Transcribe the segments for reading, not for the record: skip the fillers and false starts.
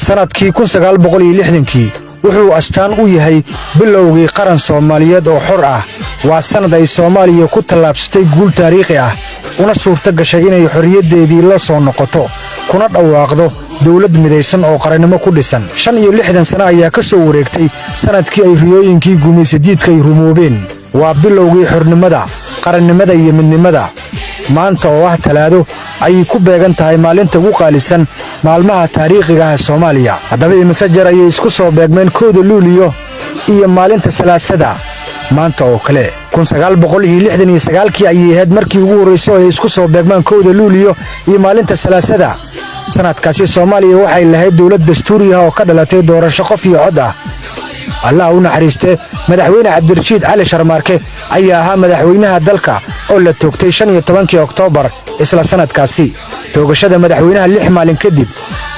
sanadkii 1960 wuxuu astaan u yahay bilowgii qaran Soomaaliyeed oo xor ah waa sanad ay Soomaaliya ku tallaabsatay guul taariikhi ah una suurta gashay inay xorriyadeedii la soo noqoto kuna dhawaaqdo dawlad midaysan oo qarannimo ku dhisan 65 sano ayaa ka soo wareegtay sanadkii ay riyooyinkii gumaysidiidka ay rumoobeen waa bilowgii xornimada qarannimada iyo midnimada maanta oo ah talaado ay ku beegan tahay maalinta ugu qaalisan maalmaha taariikhiga ah Soomaaliya haddaba imise jeer ayay isku soo beegmeen kooda luuliyo iyo maalinta salaasada maanta oo kale 1969 ayay ahayd markii ugu horeysay ay isku soo beegmaan kooda luuliyo iyo maalinta salaasada sanadkaasi Soomaaliya waxay lahayd dawlad dastuuri ah oo ka dhalatay doorasho qof iyo cod ah Allah u naxariistay madaxweyne Cabdirashiid Cali Sharmaarke ayaa ahaa madaxweynaha dalka oo la toogtay 15 Oktoobar isla sanadkaasi toogashada madaxweynaha 6 maalin kadib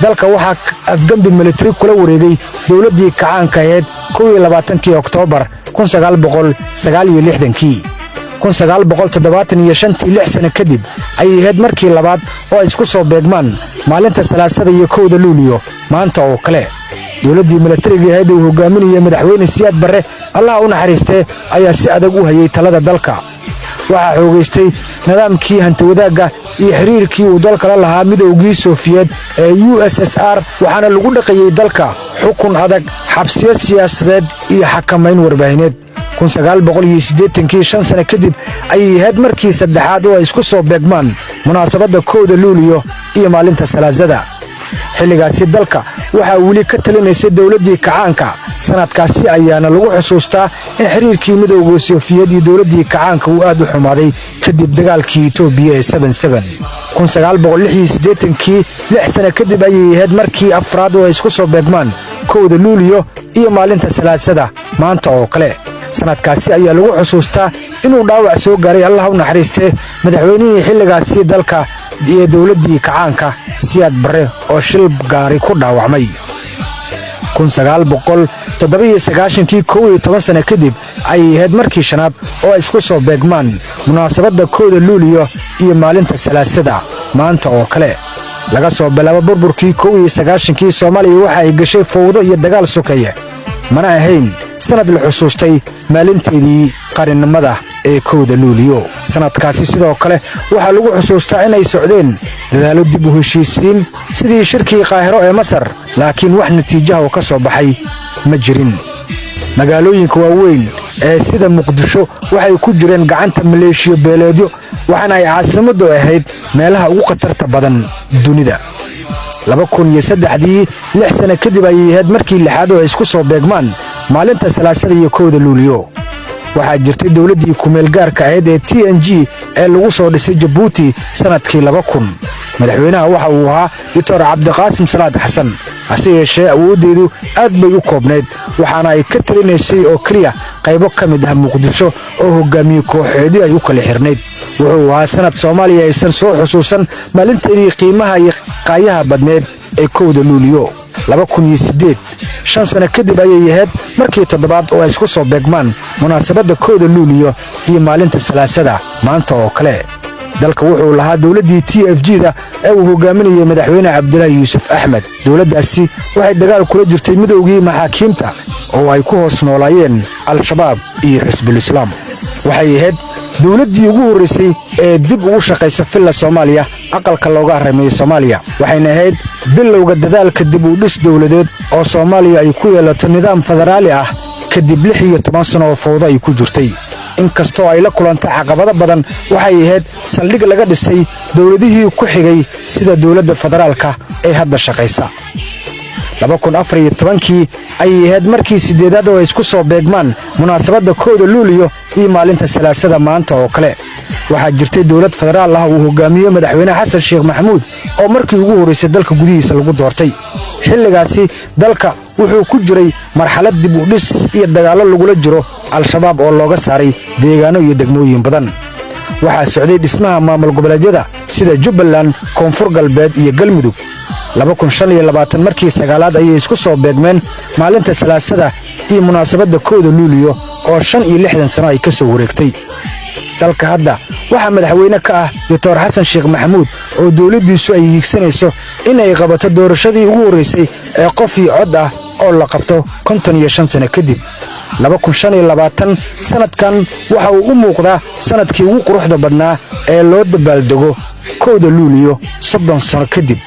dalka waxaa afgambi military kula wareegay dawladdii kacaanka ahayd 22 Oktoobar 1969 1975 sano kadib ayay ahayd markii labaad oo isku soo beegmaan maalinta salaasada iyo kooda luuliyo maanta oo kale dawladdii militariga ahayd uu hogaaminayay madaxweyne Siyaad Barre Allah u naxariistay ayaa si adag u hayay talada dalka waxaa xoogaystay nidaamkii hanti wadaagga iyo xiriirkii uu dalka la lahaa midowgii Soofiyeed ee USSR waxaana lagu dhaqayay dalka xukun adag xabsiyo siyaasadeed iyo xakamayn warbaahineed 1985 sano kadib ayay ahayd markii saddexaad oo ay isku soo beegmaan munaasabadda kooda luuliyo iyo maalinta salaasada xilligaasi dalka waxaa weli ka talinaysay dawladdii kacaanka sanadkaasi ayaana lagu xusuustaa in xiriirkii midowga Soofiyeed iyo dawladdii kacaanka uu aad u xumaaday kadib dagaalkii Itoobiya ee 77 1986 6 sano kadib ayay ahayd markii afraad oo ay isku soo beegmaan kooda luuliyo iyo maalinta salaasada maanta oo kale sanadkaasi ayaa lagu xusuustaa inuu dhaawac soo gaaray Allah u naxariistay madaxweynihii xilligaasi dalka iyo dawladdii kacaanka Siyaad Barre oo shil gaari ku dhaawacmay 1997 11 sano kadib ayay ahayd markii shanaad oo isku soo beegmaan munaasabadda kooda luuliyo iyo maalinta salaasada maanta oo kale laga soo bilaabo burburkii 19 Soomaaliya waxa ay gashay fowdo iyo dagaal sokeeye mana ahayn sanad la xusuustay maalinteedii qarannimada ee kooda luuliyo sanadkaasi sidoo kale waxaa lagu xusuustaa inay socdeen dadaalo dib u heshiisiin sidii shirkii Qaahiro ee Masar laakiin wax natiijo ah oo ka soo baxay ma jirin magaalooyinka waaweyn ee sida Muqdisho waxay ku jireen gacanta maleeshiyo beeleedyo waxaana ay caasimaddu ahayd meelaha ugu khatarta badan dunida 2003 6 sano kadib ayay ahayd markii lixaad oo isku soo beegmaan maalinta salaasada iyo kooda luuliyo waxaa jirtay dawladdii kumeel gaarka ahayd ee TNG ee lagu soo dhisay Djibouti sanadkii 2000 madaxweynaha waxa uu ahaa Dr. Cabdiqaasim Salaad Xasan hase yeeshee awoodeedu aad bay u koobnayd waxaana ay ka talinaysay oo kaliya qaybo ka mid ah Muqdisho oo hogaamiye kooxeedii ay u kala xirnayd wuxuu ahaa sanad Soomaaliya aysan soo xusuusan maalinteedii qiimaha iyo qaayaha badneed ee kooda luuliyo 2008 5 sano kadib ayay ahayd markii toddobaad oo ay isku soo beegmaan munaasabadda kooda luuliyo iyo maalinta salaasada maanta oo kale dalka wuxuu lahaa dawladdii TFG-da ee uu hogaaminayay madaxweyne Cabdilaahi Yuusuf Axmed dawladdaasi waxay dagaal kula jirtay midowgii maxaakiimta oo ay ku hoos noolaayeen Al-Shabaab iyo Xisbul Islaam waxay ahayd dawladdii ugu horeysay ee dib ugu shaqaysa filla Soomaaliya aqalka looga harameeyay Soomaaliya waxayna ahayd bilowga dadaalka dib u dhis dawladeed oo Soomaaliya ay ku yeelato nidaam federaali ah kadib 16 sano oo fowdo ay ku jirtay inkastoo ay la kulantay caqabado badan waxay ahayd saldhig laga dhisay dawladihii ku xigay sida dawladda federaalka ee hadda shaqaysa 2014 ayay ahayd markii sideedaad oo isku soo beegmaan munaasabadda kooda luuliyo iyo maalinta salaasada maanta oo kale waxaa jirtay dawlad federaal ah uu hogaamiyo madaxweyne Xasan Sheekh Maxamuud oo markii ugu horeysay dalka gudihiisa lagu doortay xilligaasi dalka wuxuu ku jiray marxalad dib u dhis iyo dagaalo lagula jiro Al-Shabaab oo looga saaray deegaano iyo degmooyin badan waxaa socday dhismaha maamul goboleedyada sida Jubbaland, Koonfur Galbeed iyo Galmudug. 2025 markii sagaalaad ayay isku soo beegmeen maalinta salaasada iyo munaasabadda 1 Luulyo oo 65 sano ay ka soo wareegtay. dalka hadda waxaa madaxweyne ka ah Dr. Xasan Sheekh Maxamuud oo dawladdiisu ay hiigsanayso inay qabato doorashadii ugu horeysay ee qof iyo cod ah oo la qabto 55 sano kadib. 2025 sanadkan waxa uu u muuqdaa sanadkii ugu quruxda badnaa ee loo dabaaldego 1 Luulyo 30 sano kadib.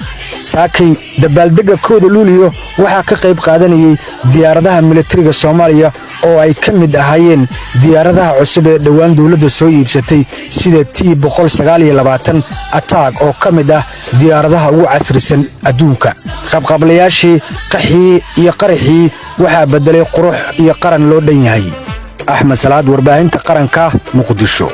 saakay dabaaldega 1 Luulyo waxaa ka qayb qaadanayay diyaaradaha militariga Soomaaliya oo ay ka mid ahaayeen diyaaradaha cusub ee dhawaan dawladda soo iibsatay sida T-129 Attack oo ka mid ah diyaaradaha ugu casrisan adduunka. qabqablayaashii qaxii iyo qaraxii waxaa bedelay qurux iyo qaran loo dhan yahay. Axmed Salaad, warbaahinta qaranka, Muqdisho.